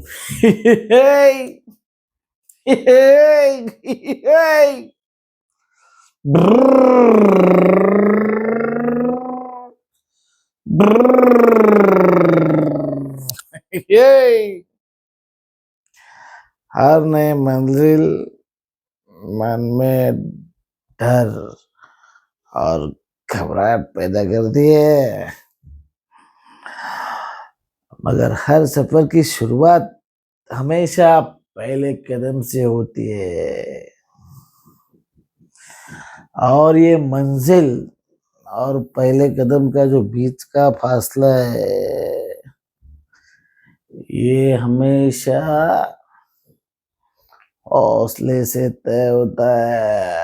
Hey, hey, hey. Brrrr, brrrr. Hey. हर नए मंजिल मन में डर और घबराहट पैदा करती है, मगर हर सफर की शुरुआत हमेशा पहले कदम से होती है। और ये मंजिल और पहले कदम का जो बीच का फासला है, ये हमेशा हौसले से तय होता है।